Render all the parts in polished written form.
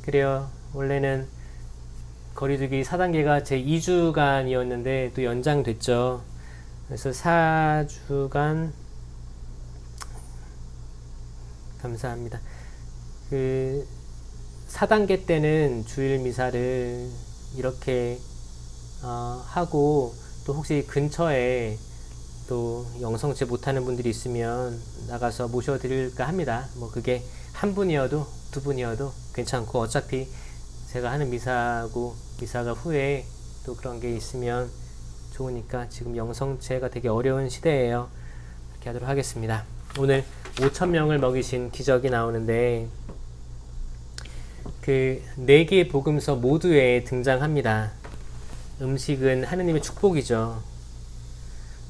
그래요. 원래는 거리두기 4단계가 제 2주간이었는데 또 연장됐죠. 그래서 4주간 감사합니다. 그 4단계 때는 주일 미사를 이렇게 하고, 또 혹시 근처에 또 영성체 못하는 분들이 있으면 나가서 모셔드릴까 합니다. 뭐 그게 한 분이어도 두 분이어도 괜찮고, 어차피 제가 하는 미사고 미사가 후에 또 그런 게 있으면 좋으니까 지금 영성체가 되게 어려운 시대예요. 이렇게 하도록 하겠습니다. 오늘 5,000명을 먹이신 기적이 나오는데 그 4개의 복음서 모두에 등장합니다. 음식은 하느님의 축복이죠.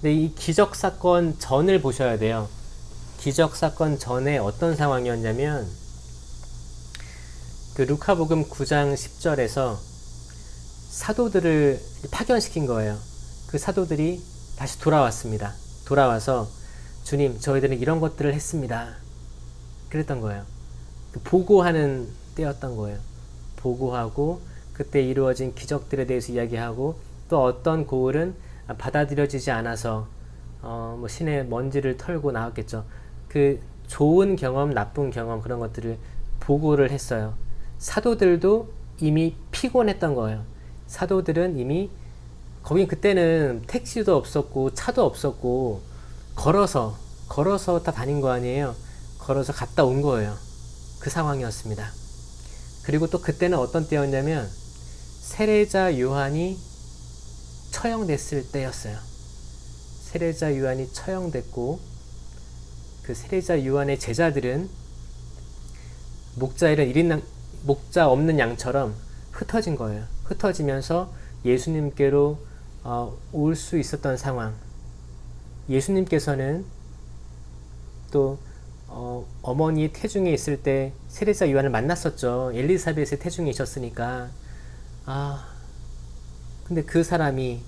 근데 이 기적 사건 전을 보셔야 돼요. 기적 사건 전에 어떤 상황이었냐면 그 루카복음 9장 10절에서 사도들을 파견시킨 거예요. 그 사도들이 다시 돌아왔습니다. 돌아와서 주님, 저희들은 이런 것들을 했습니다. 그랬던 거예요. 보고하는 때였던 거예요. 보고하고 그때 이루어진 기적들에 대해서 이야기하고, 또 어떤 고을은 받아들여지지 않아서 뭐 신의 먼지를 털고 나왔겠죠. 그 좋은 경험, 나쁜 경험, 그런 것들을 보고를 했어요. 사도들도 이미 피곤했던 거예요. 사도들은 이미 거긴 그때는 택시도 없었고 차도 없었고 걸어서 다 다닌 거 아니에요. 걸어서 갔다 온 거예요. 그 상황이었습니다. 그리고 또 그때는 어떤 때였냐면 세례자 요한이 처형됐을 때였어요. 세례자 요한이 처형됐고, 그 세례자 요한의 제자들은 목자 없는 양처럼 흩어진 거예요. 흩어지면서 예수님께로 올 수 있었던 상황. 예수님께서는 또 어머니 태중에 있을 때 세례자 요한을 만났었죠. 엘리사벳의 태중에 있었으니까. 근데 그 사람이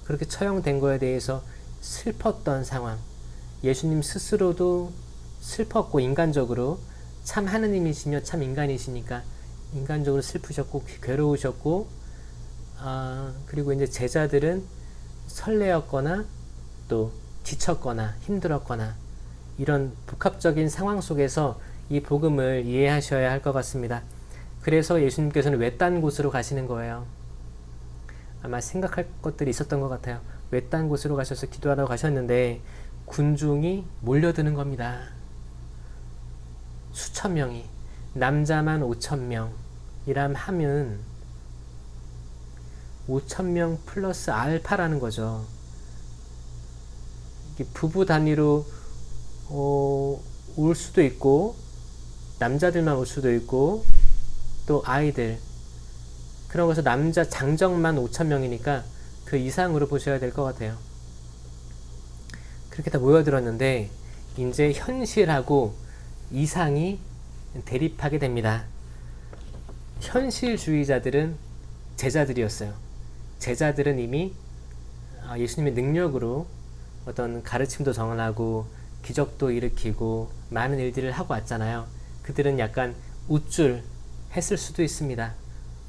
그렇게 처형된 거에 대해서 슬펐던 상황. 예수님 스스로도 슬펐고, 인간적으로 참 하느님이시며 참 인간이시니까 인간적으로 슬프셨고 괴로우셨고, 그리고 이제 제자들은 설레었거나 또 지쳤거나 힘들었거나, 이런 복합적인 상황 속에서 이 복음을 이해하셔야 할 것 같습니다. 그래서 예수님께서는 외딴 곳으로 가시는 거예요. 아마 생각할 것들이 있었던 것 같아요. 외딴 곳으로 가셔서 기도하러 가셨는데 군중이 몰려드는 겁니다. 수천 명이. 남자만 5,000명이람 하면 5,000명 플러스 알파라는 거죠. 부부 단위로 올 수도 있고, 남자들만 올 수도 있고, 또 아이들, 그런 것에서 남자 장정만 5,000명이니까 그 이상으로 보셔야 될 것 같아요. 그렇게 다 모여들었는데 이제 현실하고 이상이 대립하게 됩니다. 현실주의자들은 제자들이었어요. 제자들은 이미 예수님의 능력으로 어떤 가르침도 전하고 기적도 일으키고 많은 일들을 하고 왔잖아요. 그들은 약간 우쭐 했을 수도 있습니다.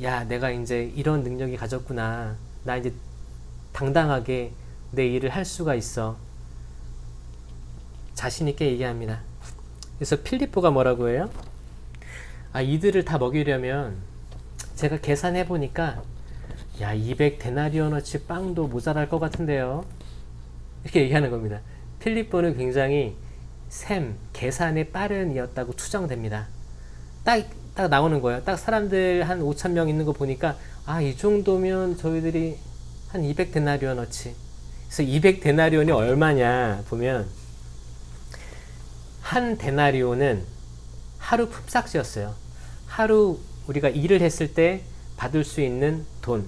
야, 내가 이제 이런 능력이 가졌구나. 나 이제 당당하게 내 일을 할 수가 있어. 자신 있게 얘기합니다. 그래서 필리포가 뭐라고 해요? 이들을 다 먹이려면 제가 계산해 보니까 200데나리온어치 빵도 모자랄 것 같은데요. 이렇게 얘기하는 겁니다. 필리포는 굉장히 계산에 빠른 이었다고 추정됩니다. 딱 나오는 거예요. 딱 사람들 한 5,000명 있는 거 보니까 이 정도면 저희들이 한 200데나리온어치. 그래서 200데나리온이 얼마냐 보면, 한 데나리온은 하루 품삯이었어요. 하루 우리가 일을 했을 때 받을 수 있는 돈,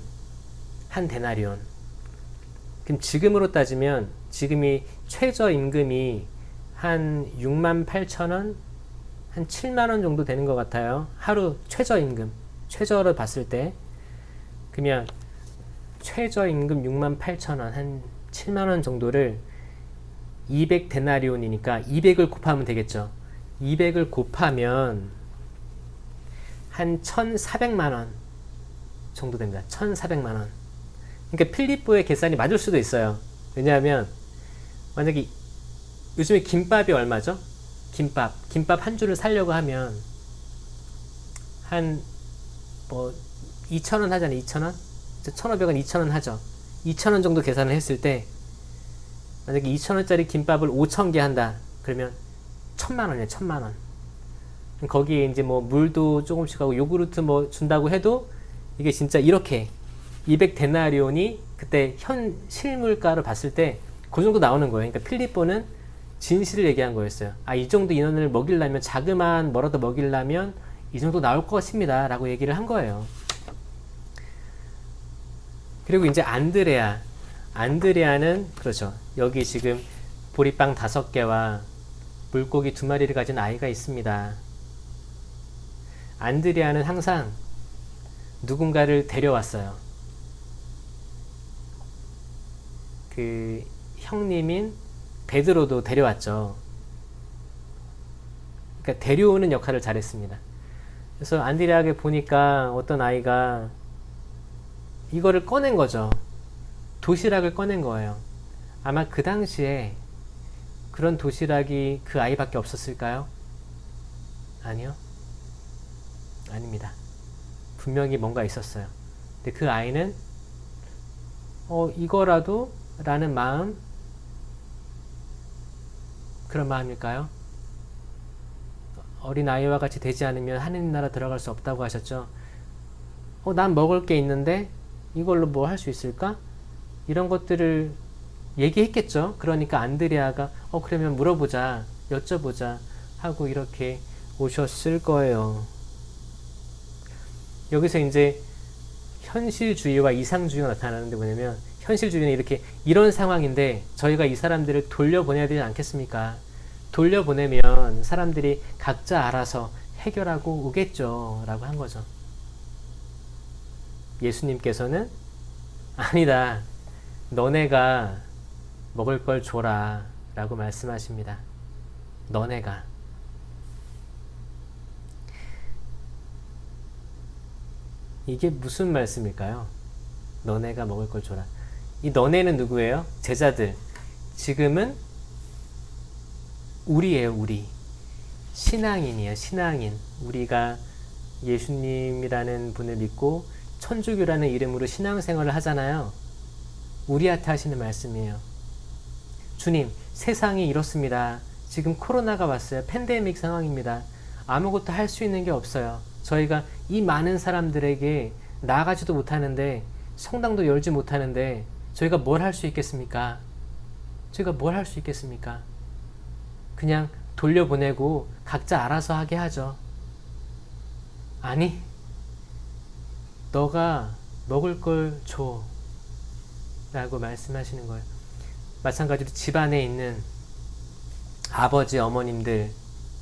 한 데나리온. 그럼 지금으로 따지면 지금이 최저임금이 한 68,000원, 한 7만원 정도 되는 것 같아요. 하루 최저임금, 최저로 봤을 때. 그러면 최저임금 68,000원, 한 7만원 정도를 200데나리온이니까 200을 곱하면 되겠죠. 200을 곱하면 한 1,400만 원 정도 됩니다. 1,400만 원. 그러니까 필리포의 계산이 맞을 수도 있어요. 왜냐하면 만약에 요즘에 김밥이 얼마죠? 김밥 한 줄을 사려고 하면 한 뭐 2,000원 하잖아요. 2,000원? 1,500원, 2,000원 하죠. 2,000원 정도 계산을 했을 때 만약에 2,000원짜리 김밥을 5,000개 한다. 그러면 1,000만 원이에요. 1,000만 원. 거기에 이제 뭐 물도 조금씩 하고 요구르트 뭐 준다고 해도 이게 진짜 이렇게 200데나리온이 그때 현 실물가로 봤을 때 그 정도 나오는 거예요. 그러니까 필리포는 진실을 얘기한 거였어요. 아, 이 정도 인원을 먹이려면 자그마한 뭐라도 먹이려면 이 정도 나올 것입니다. 라고 얘기를 한 거예요. 그리고 이제 안드레아는 그렇죠. 여기 지금 보리빵 5개와 물고기 2마리를 가진 아이가 있습니다. 안드레아는 항상 누군가를 데려왔어요. 그 형님인 베드로도 데려왔죠. 그러니까 데려오는 역할을 잘했습니다. 그래서 안드레아에게 보니까 어떤 아이가 이거를 꺼낸 거죠. 도시락을 꺼낸 거예요. 아마 그 당시에 그런 도시락이 그 아이밖에 없었을까요? 아니요. 아닙니다. 분명히 뭔가 있었어요. 근데 그 아이는 이거라도 라는 마음, 그런 마음일까요? 어린 아이와 같이 되지 않으면 하느님 나라 들어갈 수 없다고 하셨죠. 난 먹을 게 있는데 이걸로 뭐 할 수 있을까? 이런 것들을 얘기했겠죠. 그러니까 안드레아가 그러면 물어보자, 여쭤보자 하고 이렇게 오셨을 거예요. 여기서 이제 현실주의와 이상주의가 나타나는데 뭐냐면, 현실주의는 이렇게 이런 상황인데 저희가 이 사람들을 돌려보내야 되지 않겠습니까? 돌려보내면 사람들이 각자 알아서 해결하고 오겠죠 라고 한 거죠. 예수님께서는 아니다, 너네가 먹을 걸 줘라 라고 말씀하십니다. 너네가. 이게 무슨 말씀일까요? 너네가 먹을 걸 줘라. 이 너네는 누구예요? 제자들. 지금은 우리예요. 우리. 신앙인이에요. 신앙인. 우리가 예수님이라는 분을 믿고 천주교라는 이름으로 신앙생활을 하잖아요. 우리한테 하시는 말씀이에요. 주님, 세상이 이렇습니다. 지금 코로나가 왔어요. 팬데믹 상황입니다. 아무것도 할 수 있는 게 없어요. 저희가 이 많은 사람들에게 나아가지도 못하는데, 성당도 열지 못하는데 저희가 뭘 할 수 있겠습니까? 저희가 뭘 할 수 있겠습니까? 그냥 돌려보내고 각자 알아서 하게 하죠. 아니, 너가 먹을 걸 줘 라고 말씀하시는 거예요. 마찬가지로 집안에 있는 아버지, 어머님들,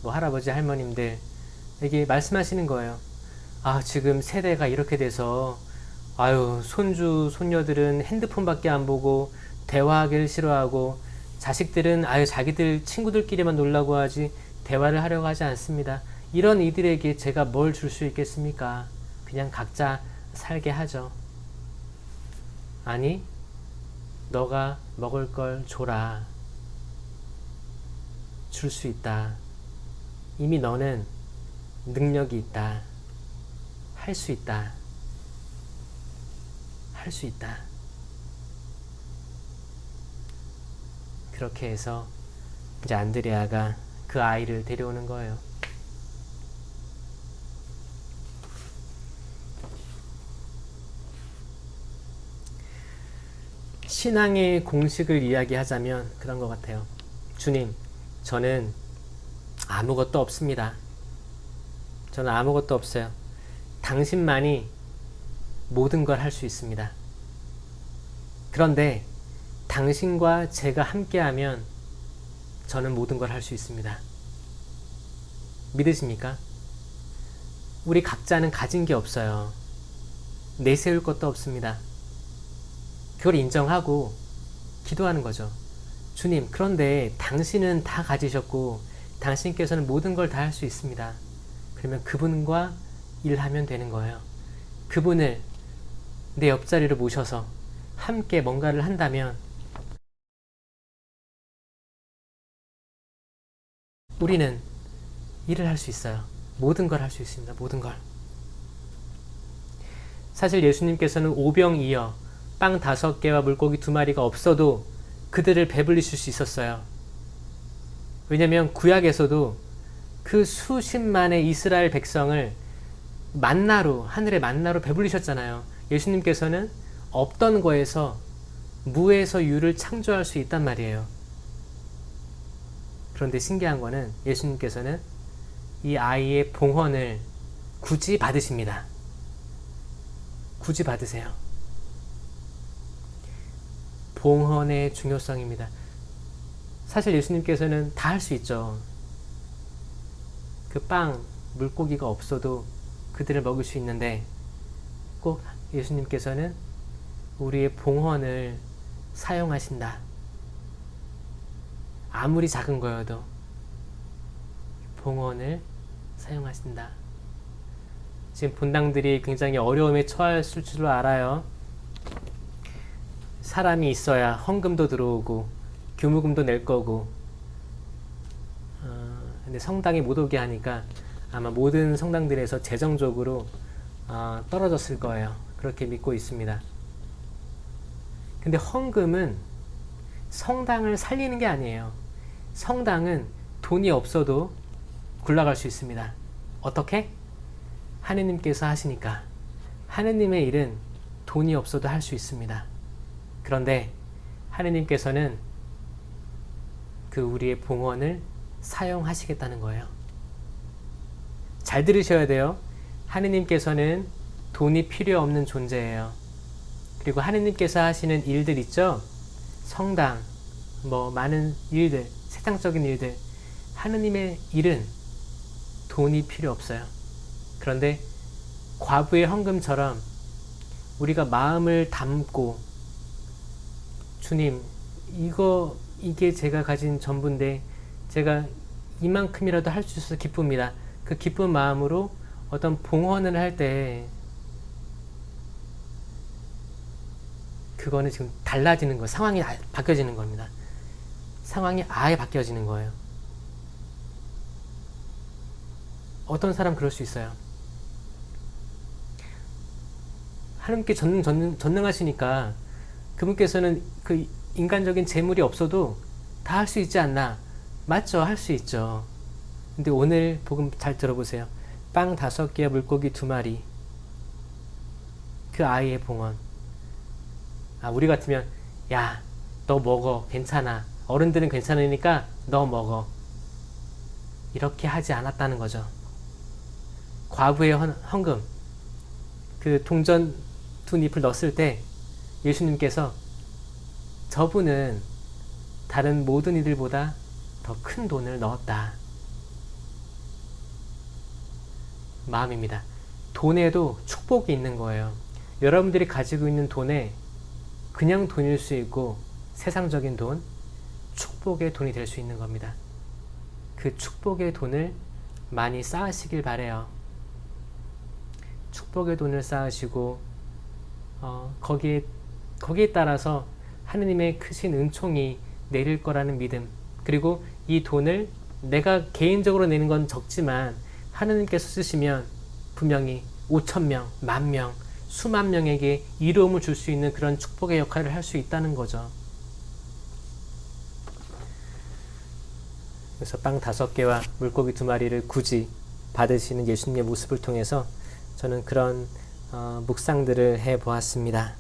뭐 할아버지, 할머님들에게 말씀하시는 거예요. 지금 세대가 이렇게 돼서 손주, 손녀들은 핸드폰밖에 안 보고 대화하기를 싫어하고, 자식들은 자기들 친구들끼리만 놀라고 하지 대화를 하려고 하지 않습니다. 이런 이들에게 제가 뭘 줄 수 있겠습니까? 그냥 각자 살게 하죠. 아니, 너가 먹을 걸 줘라. 줄 수 있다. 이미 너는 능력이 있다. 할 수 있다. 할 수 있다. 그렇게 해서 이제 안드레아가 그 아이를 데려오는 거예요. 신앙의 공식을 이야기하자면 그런 것 같아요. 주님, 저는 아무것도 없습니다. 저는 아무것도 없어요. 당신만이 모든 걸 할 수 있습니다. 그런데 당신과 제가 함께하면 저는 모든 걸 할 수 있습니다. 믿으십니까? 우리 각자는 가진 게 없어요. 내세울 것도 없습니다. 그걸 인정하고 기도하는 거죠. 주님, 그런데 당신은 다 가지셨고 당신께서는 모든 걸 다 할 수 있습니다. 그러면 그분과 일하면 되는 거예요. 그분을 내 옆자리로 모셔서 함께 뭔가를 한다면 우리는 일을 할 수 있어요. 모든 걸 할 수 있습니다. 모든 걸. 사실 예수님께서는 오병이어 빵 5개와 물고기 2마리가 없어도 그들을 배불리실 수 있었어요. 왜냐하면 구약에서도 그 수십만의 이스라엘 백성을 만나로, 하늘의 만나로 배불리셨잖아요. 예수님께서는 없던 거에서 무에서 유를 창조할 수 있단 말이에요. 그런데 신기한 거는 예수님께서는 이 아이의 봉헌을 굳이 받으십니다. 굳이 받으세요. 봉헌의 중요성입니다. 사실 예수님께서는 다 할 수 있죠. 그 빵, 물고기가 없어도 그들을 먹을 수 있는데 꼭 예수님께서는 우리의 봉헌을 사용하신다. 아무리 작은 거여도 봉헌을 사용하신다. 지금 본당들이 굉장히 어려움에 처했을 줄 알아요. 사람이 있어야 헌금도 들어오고 교무금도 낼 거고 근데 성당에 못 오게 하니까 아마 모든 성당들에서 재정적으로 떨어졌을 거예요. 그렇게 믿고 있습니다. 근데 헌금은 성당을 살리는 게 아니에요. 성당은 돈이 없어도 굴러갈 수 있습니다. 어떻게? 하느님께서 하시니까. 하느님의 일은 돈이 없어도 할 수 있습니다. 그런데 하느님께서는 그 우리의 봉헌을 사용하시겠다는 거예요. 잘 들으셔야 돼요. 하느님께서는 돈이 필요 없는 존재예요. 그리고 하느님께서 하시는 일들 있죠? 성당, 많은 일들, 세상적인 일들. 하느님의 일은 돈이 필요 없어요. 그런데 과부의 헌금처럼 우리가 마음을 담고 주님, 이게 제가 가진 전부인데 제가 이만큼이라도 할 수 있어서 기쁩니다. 그 기쁜 마음으로 어떤 봉헌을 할 때 그거는 지금 달라지는 거예요. 상황이 바뀌어지는 겁니다. 상황이 아예 바뀌어지는 거예요. 어떤 사람 그럴 수 있어요. 하나님께 전능하시니까 그분께서는 그 인간적인 재물이 없어도 다 할 수 있지 않나? 맞죠? 할 수 있죠. 근데 오늘 복음 잘 들어보세요. 빵 5개와 물고기 2마리. 그 아이의 봉헌. 우리 같으면 야, 너 먹어. 괜찮아. 어른들은 괜찮으니까 너 먹어. 이렇게 하지 않았다는 거죠. 과부의 헌금. 그 동전 2잎을 넣었을 때 예수님께서 저분은 다른 모든 이들보다 더 큰 돈을 넣었다. 마음입니다. 돈에도 축복이 있는 거예요. 여러분들이 가지고 있는 돈에 그냥 돈일 수 있고 세상적인 돈, 축복의 돈이 될 수 있는 겁니다. 그 축복의 돈을 많이 쌓으시길 바래요. 축복의 돈을 쌓으시고 거기에 따라서 하느님의 크신 은총이 내릴 거라는 믿음, 그리고 이 돈을 내가 개인적으로 내는 건 적지만 하느님께서 쓰시면 분명히 5,000명, 10,000명, 수만 명에게 이로움을 줄 수 있는 그런 축복의 역할을 할 수 있다는 거죠. 그래서 빵 5개와 물고기 2마리를 굳이 받으시는 예수님의 모습을 통해서 저는 그런 묵상들을 해보았습니다.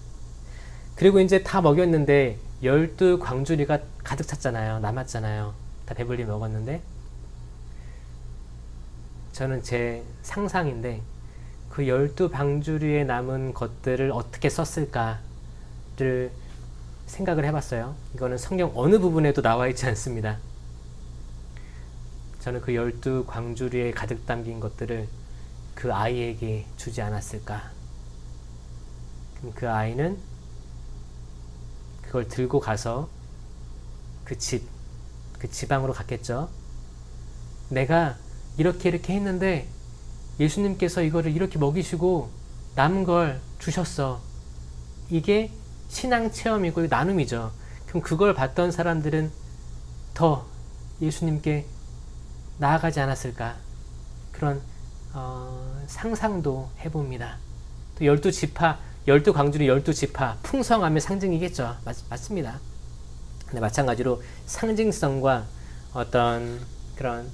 그리고 이제 다 먹였는데 12광주리가 가득 찼잖아요. 남았잖아요. 다 배불리 먹었는데 저는 제 상상인데 그 12방주리에 남은 것들을 어떻게 썼을까를 생각을 해봤어요. 이거는 성경 어느 부분에도 나와 있지 않습니다. 저는 그 12광주리에 가득 담긴 것들을 그 아이에게 주지 않았을까. 그럼 그 아이는 그걸 들고 가서 그 지방으로 갔겠죠. 내가 이렇게 했는데 예수님께서 이거를 이렇게 먹이시고 남은 걸 주셨어. 이게 신앙 체험이고 나눔이죠. 그럼 그걸 봤던 사람들은 더 예수님께 나아가지 않았을까? 그런 상상도 해봅니다. 또 12지파, 12광주리 12지파, 풍성함의 상징이겠죠. 맞습니다. 근데 마찬가지로 상징성과 어떤 그런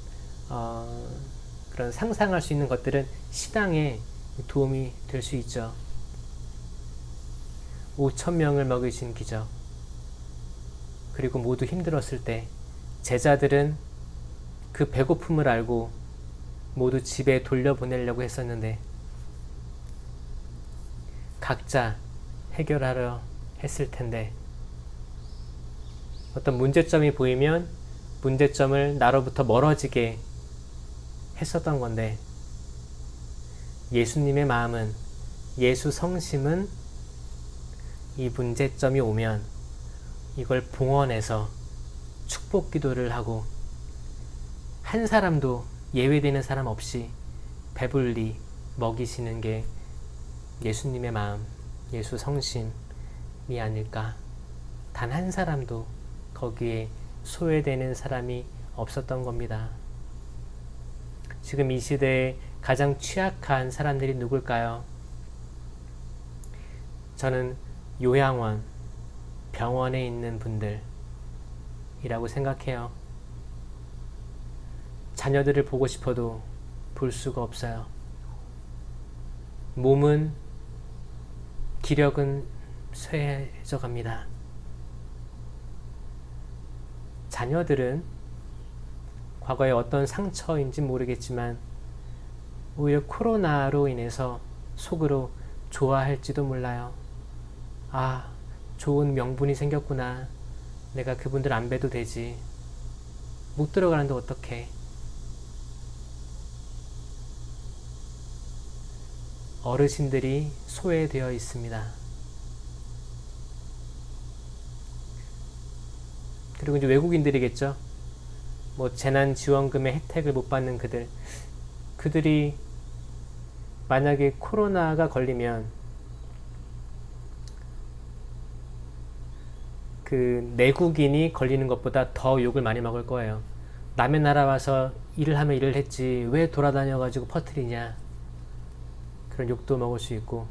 상상할 수 있는 것들은 신앙에 도움이 될 수 있죠. 5,000명을 먹이신 기적. 그리고 모두 힘들었을 때 제자들은 그 배고픔을 알고 모두 집에 돌려보내려고 했었는데 각자 해결하려 했을 텐데 어떤 문제점이 보이면 문제점을 나로부터 멀어지게 했었던 건데 예수님의 마음은, 예수 성심은 이 문제점이 오면 이걸 봉헌해서 축복 기도를 하고 한 사람도 예외되는 사람 없이 배불리 먹이시는 게 예수님의 마음, 예수 성심이 아닐까. 단 한 사람도 거기에 소외되는 사람이 없었던 겁니다. 지금 이 시대에 가장 취약한 사람들이 누굴까요? 저는 요양원, 병원에 있는 분들이라고 생각해요. 자녀들을 보고 싶어도 볼 수가 없어요. 몸은, 기력은 쇠해져 갑니다. 자녀들은 과거에 어떤 상처인지 모르겠지만 오히려 코로나로 인해서 속으로 좋아할지도 몰라요. 아, 좋은 명분이 생겼구나. 내가 그분들 안 봬도 되지. 못 들어가는데 어떡해. 어르신들이 소외되어 있습니다. 그리고 이제 외국인들이겠죠. 뭐 재난지원금의 혜택을 못 받는 그들이 만약에 코로나가 걸리면 그 내국인이 걸리는 것보다 더 욕을 많이 먹을 거예요. 남의 나라 와서 일을 하면 일을 했지 왜 돌아다녀가지고 퍼뜨리냐, 그런 욕도 먹을 수 있고,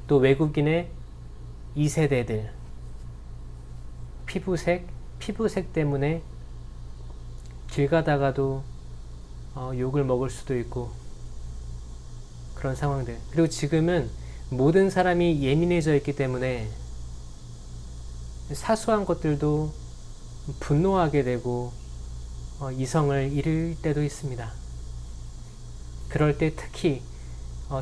또 외국인의 2세대들 피부색 때문에 길 가다가도 욕을 먹을 수도 있고 그런 상황들. 그리고 지금은 모든 사람이 예민해져 있기 때문에 사소한 것들도 분노하게 되고 이성을 잃을 때도 있습니다. 그럴 때 특히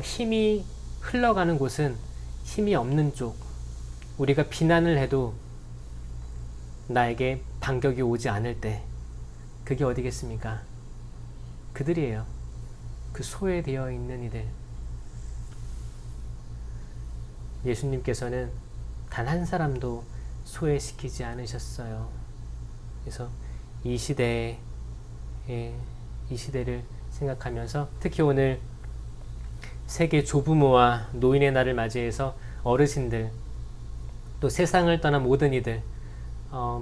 힘이 흘러가는 곳은 힘이 없는 쪽, 우리가 비난을 해도 나에게 반격이 오지 않을 때, 그게 어디겠습니까? 그들이에요. 그 소외되어 있는 이들. 예수님께서는 단 한 사람도 소외시키지 않으셨어요. 그래서 이 시대를 생각하면서 특히 오늘 세계 조부모와 노인의 날을 맞이해서 어르신들, 또 세상을 떠난 모든 이들,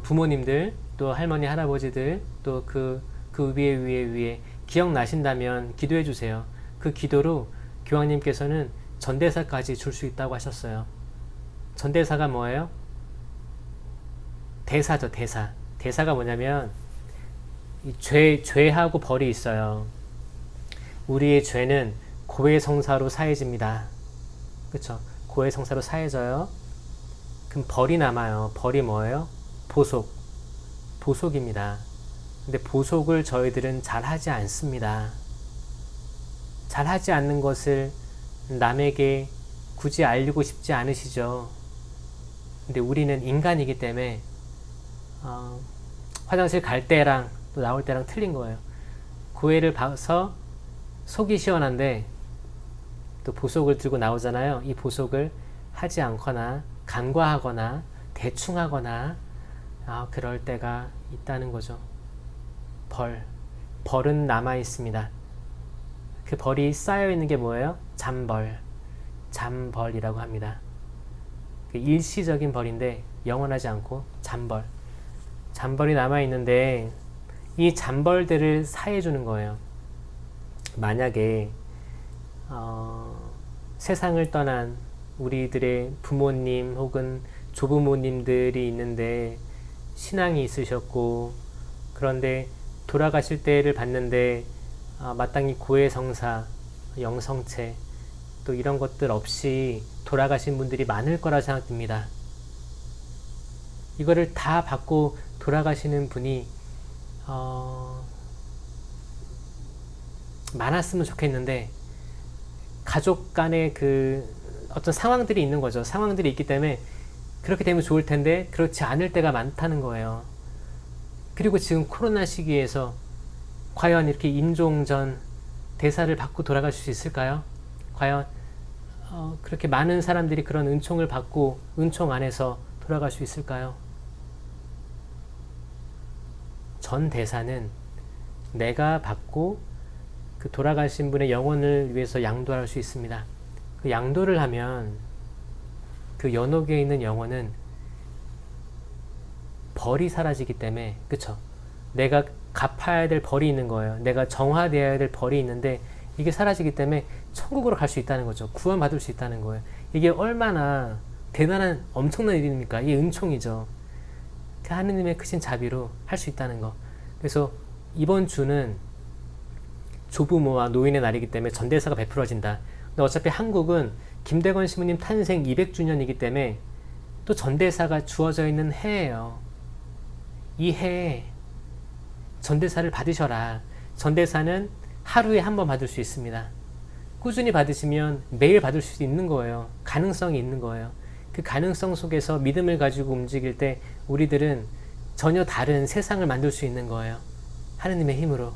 부모님들, 또 할머니, 할아버지들, 또 그 위에 기억나신다면 기도해 주세요. 그 기도로 교황님께서는 전대사까지 줄 수 있다고 하셨어요. 전대사가 뭐예요? 대사죠, 대사. 대사가 뭐냐면 이 죄하고 벌이 있어요. 우리의 죄는 고해성사로 사해집니다. 그쵸? 고해성사로 사해져요. 그럼 벌이 남아요. 벌이 뭐예요? 보속입니다. 근데 보속을 저희들은 잘 하지 않습니다. 잘 하지 않는 것을 남에게 굳이 알리고 싶지 않으시죠? 근데 우리는 인간이기 때문에 화장실 갈 때랑 또 나올 때랑 틀린 거예요. 고해를 봐서 속이 시원한데 또 보속을 들고 나오잖아요. 이 보속을 하지 않거나 간과하거나 대충 하거나 그럴 때가 있다는 거죠. 벌은 남아 있습니다. 그 벌이 쌓여 있는 게 뭐예요? 잠벌. 잠벌이라고 합니다. 그 일시적인 벌인데 영원하지 않고 잠벌. 잠벌이 남아 있는데 이 잠벌들을 사해 주는 거예요. 만약에 세상을 떠난 우리들의 부모님 혹은 조부모님들이 있는데 신앙이 있으셨고, 그런데 돌아가실 때를 봤는데 마땅히 고해성사, 영성체 또 이런 것들 없이 돌아가신 분들이 많을 거라 생각됩니다. 이거를 다 받고 돌아가시는 분이 많았으면 좋겠는데, 가족 간의 그 어떤 상황들이 있는 거죠. 상황들이 있기 때문에 그렇게 되면 좋을 텐데 그렇지 않을 때가 많다는 거예요. 그리고 지금 코로나 시기에서 과연 이렇게 임종전 대사를 받고 돌아갈 수 있을까요? 과연 그렇게 많은 사람들이 그런 은총을 받고 은총 안에서 돌아갈 수 있을까요? 전 대사는 내가 받고 그 돌아가신 분의 영혼을 위해서 양도할 수 있습니다. 그 양도를 하면 그 연옥에 있는 영혼은 벌이 사라지기 때문에, 그쵸? 내가 갚아야 될 벌이 있는 거예요. 내가 정화되어야 될 벌이 있는데 이게 사라지기 때문에 천국으로 갈 수 있다는 거죠. 구원받을 수 있다는 거예요. 이게 얼마나 대단한 엄청난 일입니까? 이게 은총이죠. 그 하느님의 크신 자비로 할 수 있다는 거. 그래서 이번 주는 조부모와 노인의 날이기 때문에 전대사가 베풀어진다. 근데 어차피 한국은 김대건 신부님 탄생 200주년이기 때문에 또 전대사가 주어져 있는 해예요. 이 해에 전대사를 받으셔라. 전대사는 하루에 한 번 받을 수 있습니다. 꾸준히 받으시면 매일 받을 수 있는 거예요. 가능성이 있는 거예요. 그 가능성 속에서 믿음을 가지고 움직일 때 우리들은 전혀 다른 세상을 만들 수 있는 거예요. 하느님의 힘으로.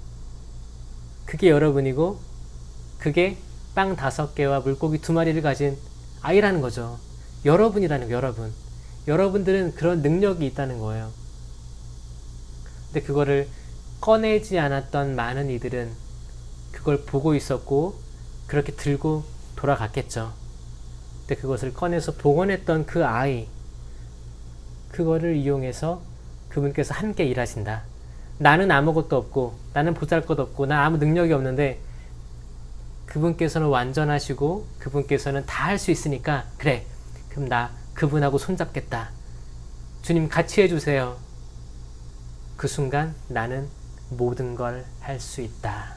그게 여러분이고, 그게 빵 5개와 물고기 2마리를 가진 아이라는 거죠. 여러분이라는 거예요. 여러분. 여러분들은 그런 능력이 있다는 거예요. 근데 그거를 꺼내지 않았던 많은 이들은 그걸 보고 있었고 그렇게 들고 돌아갔겠죠. 근데 그것을 꺼내서 복원했던 그 아이, 그거를 이용해서 그분께서 함께 일하신다. 나는 아무것도 없고, 나는 보잘것없고, 나 아무 능력이 없는데 그분께서는 완전하시고 그분께서는 다 할 수 있으니까, 그래, 그럼 나 그분하고 손잡겠다. 주님 같이 해주세요. 그 순간 나는 모든 걸 할 수 있다.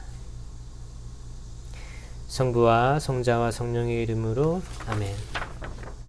성부와 성자와 성령의 이름으로 아멘.